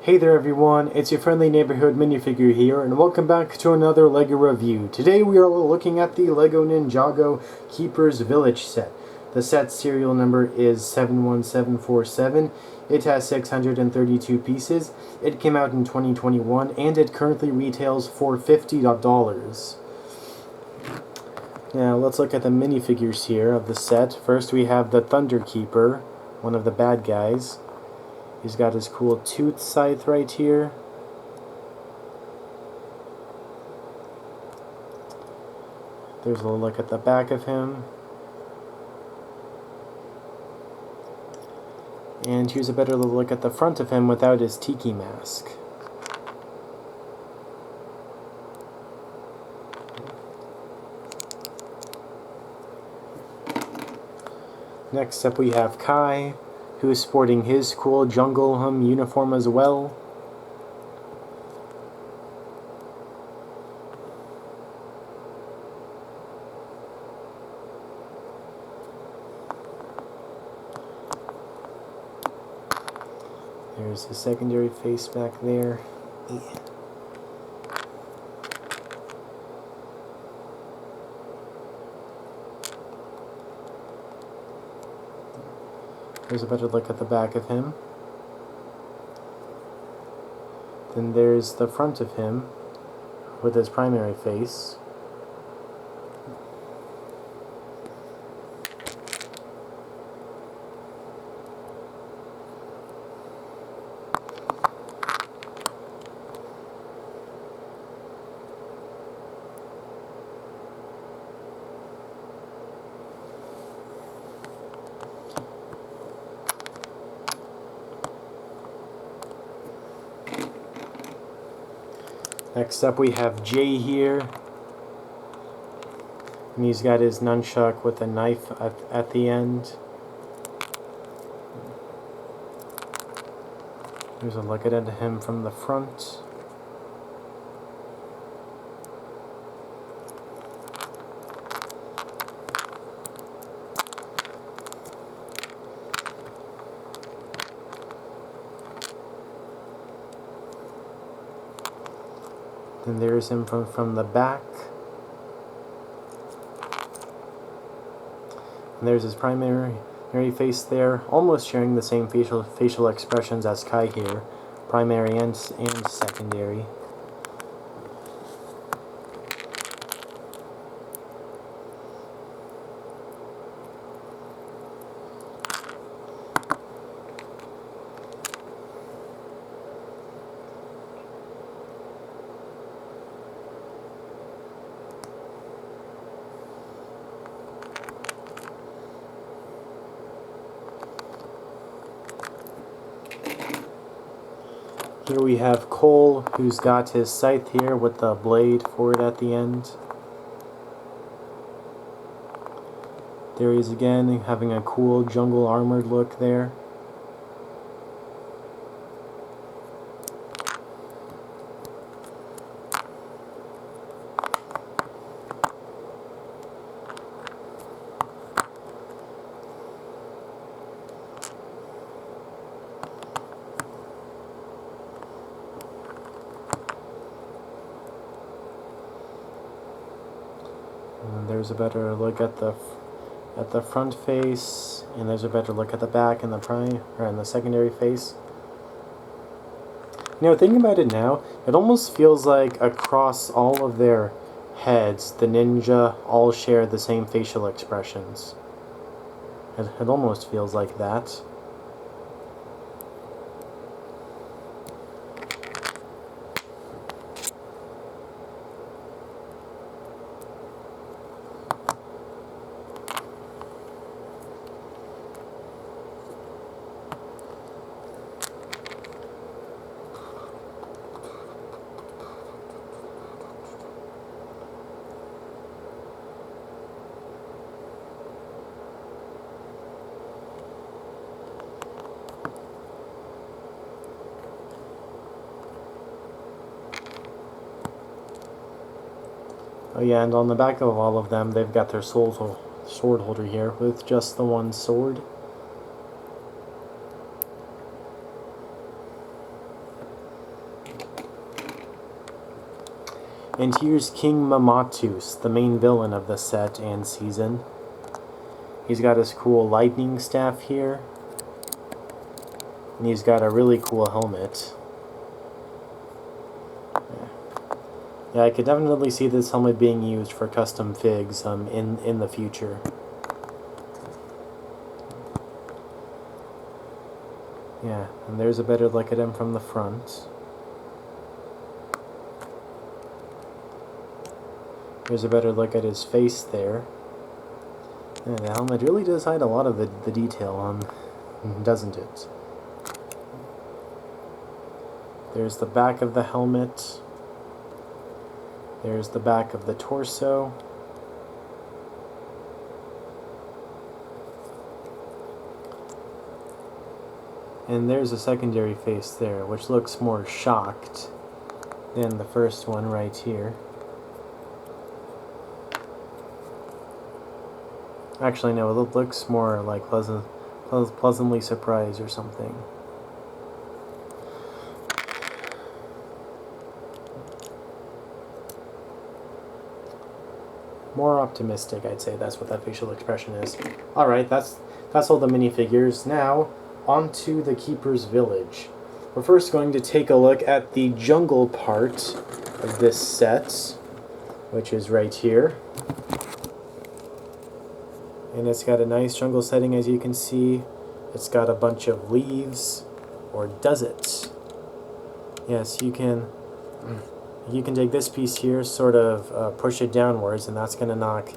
Hey there everyone, it's your friendly neighborhood minifigure here, and welcome back to another LEGO review. Today we are looking at the LEGO Ninjago Keeper's Village set. The set serial number is 71747. It has 632 pieces. It came out in 2021, and it currently retails for $50. Now let's look at the minifigures here of the set. First we have the Thunder Keeper, one of the bad guys. He's got his cool tooth scythe right here. There's a look at the back of him. And here's a better look at the front of him without his tiki mask. Next up we have Kai, who is sporting his cool Jungle Hum uniform as well. There's the secondary face back there. Yeah. Here's a better look at the back of him. Then there's the front of him with his primary face. Next up we have Jay here, and he's got his nunchuck with a knife at the end. Here's a look at him from the front. And there's him from the back. And there's his primary face there, almost sharing the same facial expressions as Kai here, primary and secondary. Here we have Cole, who's got his scythe here with the blade for it at the end. There he is again, having a cool jungle armored look there. And there's a better look at the front face, and there's a better look at the back and the secondary face. You know, thinking about it now, it almost feels like across all of their heads, the ninja all share the same facial expressions. It almost feels like that. Oh yeah, and on the back of all of them, they've got their sword holder here with just the one sword. And here's King Mamatus, the main villain of the set and season. He's got his cool lightning staff here. And he's got a really cool helmet. Yeah, I could definitely see this helmet being used for custom figs in the future. Yeah, and there's a better look at him from the front. There's a better look at his face there. Yeah, the helmet really does hide a lot of the detail on, doesn't it? There's the back of the helmet. There's the back of the torso. And there's a secondary face there, which looks more shocked than the first one right here. Actually, no, it looks more like pleasantly surprised or something. More optimistic, I'd say. That's what that facial expression is. Alright, that's all the minifigures. Now, on to the Keeper's Village. We're first going to take a look at the jungle part of this set, which is right here. And it's got a nice jungle setting, as you can see. It's got a bunch of leaves. Or does it? Yes, you can take this piece here, sort of push it downwards, and that's going to knock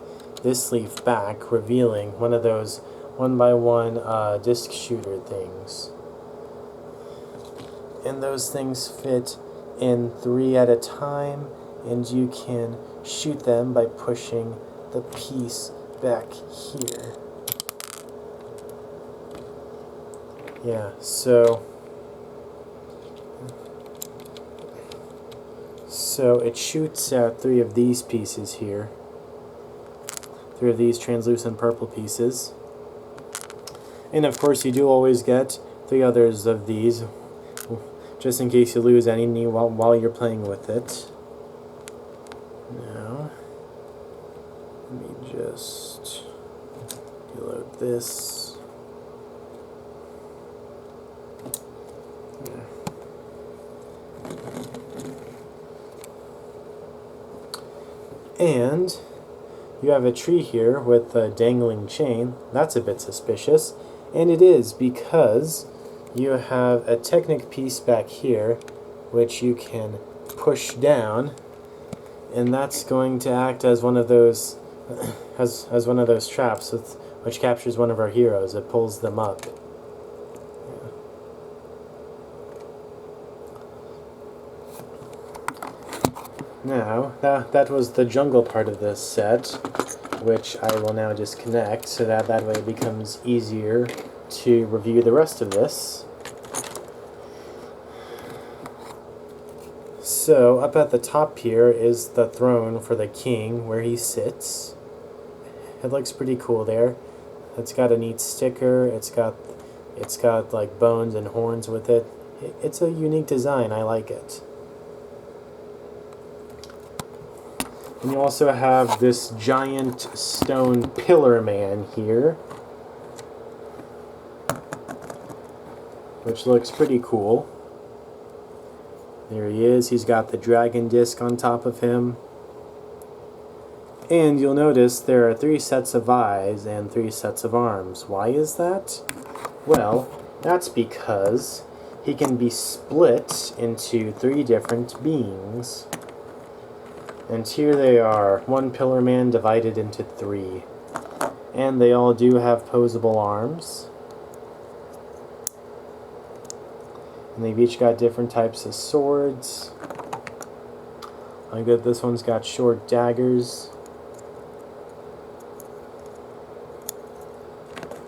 this leaf back, revealing one of those 1x1 disc shooter things. And those things fit in 3 at a time, and you can shoot them by pushing the piece back here. Yeah, so it shoots out 3 of these pieces here. 3 of these translucent purple pieces. And of course you do always get 3 others of these, just in case you lose any while you're playing with it. Now, let me just reload this. Yeah. And you have a tree here with a dangling chain. That's a bit suspicious. And it is because you have a Technic piece back here which you can push down, and that's going to act as one of those as one of those traps which captures one of our heroes. It pulls them up. Now, that was the jungle part of this set, which I will now disconnect so that way it becomes easier to review the rest of this. So, up at the top here is the throne for the king, where he sits. It looks pretty cool there. It's got a neat sticker. It's got like bones and horns with it. It's a unique design. I like it. And you also have this giant stone pillar man here, which looks pretty cool. There he is. He's got the dragon disc on top of him. And you'll notice there are 3 sets of eyes and 3 sets of arms. Why is that? Well, that's because he can be split into 3 different beings. And here they are, 1 pillar man divided into 3. And they all do have posable arms. And they've each got different types of swords. Like that, this one's got short daggers.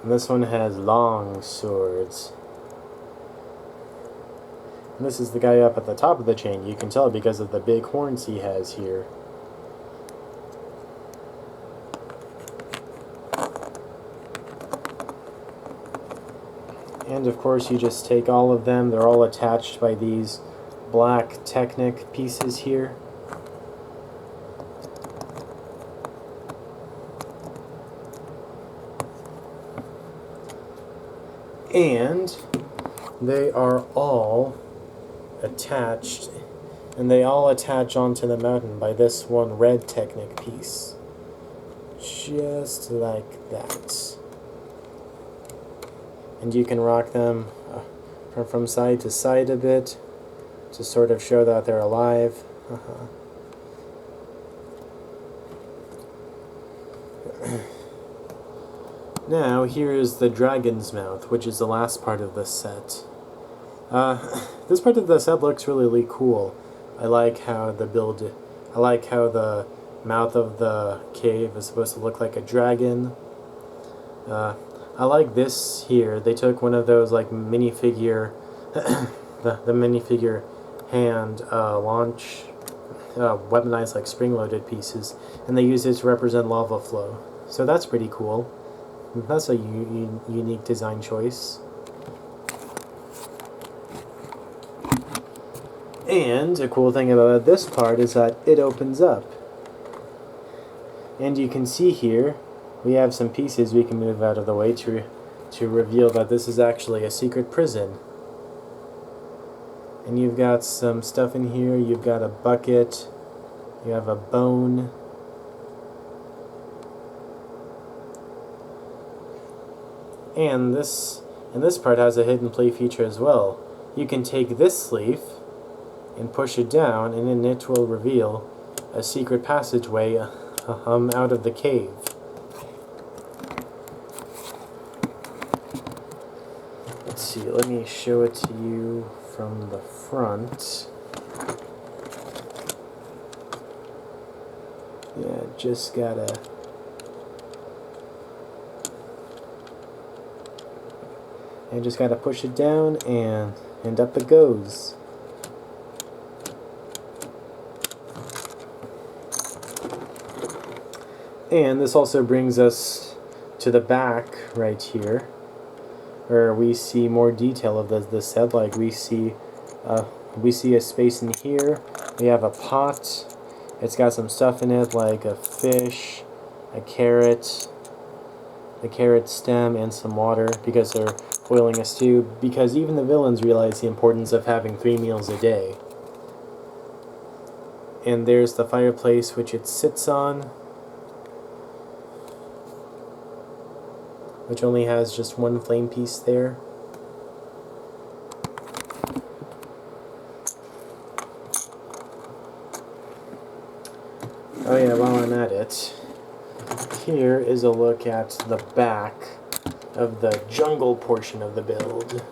And this one has long swords. And this is the guy up at the top of the chain. You can tell because of the big horns he has here. And of course you just take all of them. They're all attached by these black Technic pieces here. And they are all attached, and they all attach onto the mountain by this one red Technic piece. Just like that. And you can rock them from side to side a bit to sort of show that they're alive. Now, here is the dragon's mouth, which is the last part of this set. This part of the set looks really cool. I like how the mouth of the cave is supposed to look like a dragon. I like this here. They took one of those like minifigure, the minifigure hand launch weaponized like spring-loaded pieces, and they used it to represent lava flow. So that's pretty cool. That's a unique design choice. And a cool thing about this part is that it opens up. And you can see here, we have some pieces we can move out of the way to reveal that this is actually a secret prison. And you've got some stuff in here. You've got a bucket. You have a bone. And this part has a hidden play feature as well. You can take this sleeve and push it down, and then it will reveal a secret passageway out of the cave. Let's see, let me show it to you from the front. Yeah, just gotta... And just gotta push it down, and up it goes. And this also brings us to the back right here, where we see more detail of the set. Like we see a space in here. We have a pot. It's got some stuff in it, like a fish, a carrot stem, and some water, because they're boiling a stew, because even the villains realize the importance of having 3 meals a day. And there's the fireplace which it sits on, which only has just one flame piece there. Oh yeah, while I'm at it, here is a look at the back of the jungle portion of the build.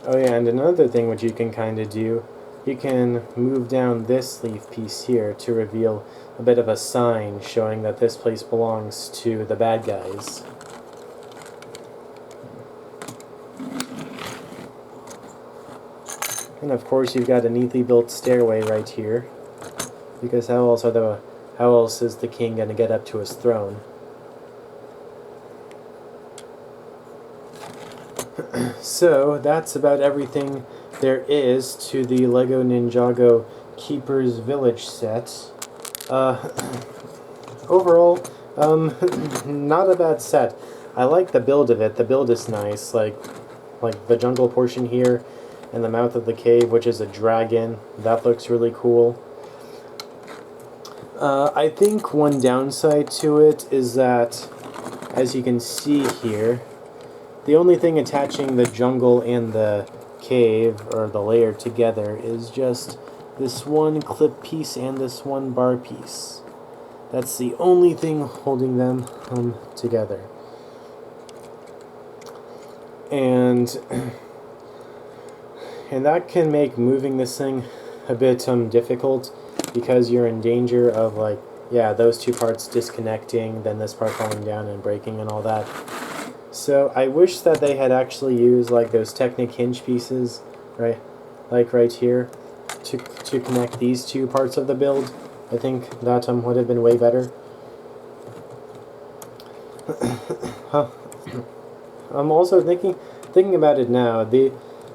Oh yeah, and another thing which you can kind of do, you can move down this leaf piece here to reveal a bit of a sign showing that this place belongs to the bad guys. And of course you've got a neatly built stairway right here, because how else is the king going to get up to his throne? So that's about everything there is to the LEGO Ninjago Keeper's Village set. Overall, not a bad set. I like the build of it. The build is nice, like the jungle portion here, and the mouth of the cave, which is a dragon. That looks really cool. I think one downside to it is that, as you can see here, the only thing attaching the jungle and the cave, or the layer, together is just this one clip piece and this one bar piece. That's the only thing holding them together. And that can make moving this thing a bit difficult, because you're in danger of, like, yeah, those two parts disconnecting, then this part falling down and breaking and all that. So I wish that they had actually used like those Technic hinge pieces, right, like right here, to connect these two parts of the build. I think that would have been way better. I'm also thinking about it now.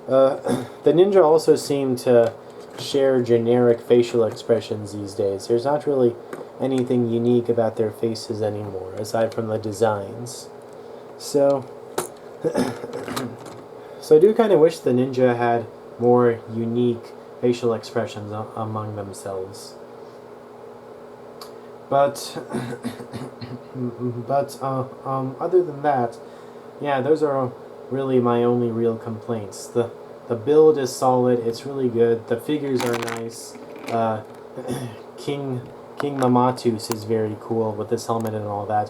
The ninja also seem to share generic facial expressions these days. There's not really anything unique about their faces anymore, aside from the designs. So, so I do kind of wish the ninja had more unique facial expressions among themselves. But, other than that, yeah, those are really my only real complaints. The build is solid. It's really good. The figures are nice. King Mamatus is very cool with this helmet and all that.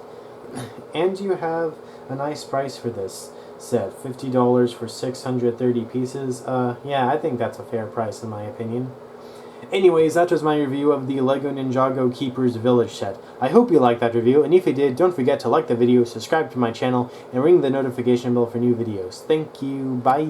And you have a nice price for this set, $50 for 630 pieces. Yeah, I think that's a fair price in my opinion. Anyways, that was my review of the LEGO Ninjago Keeper's Village set. I hope you liked that review, and if you did, don't forget to like the video, subscribe to my channel, and ring the notification bell for new videos. Thank you, bye!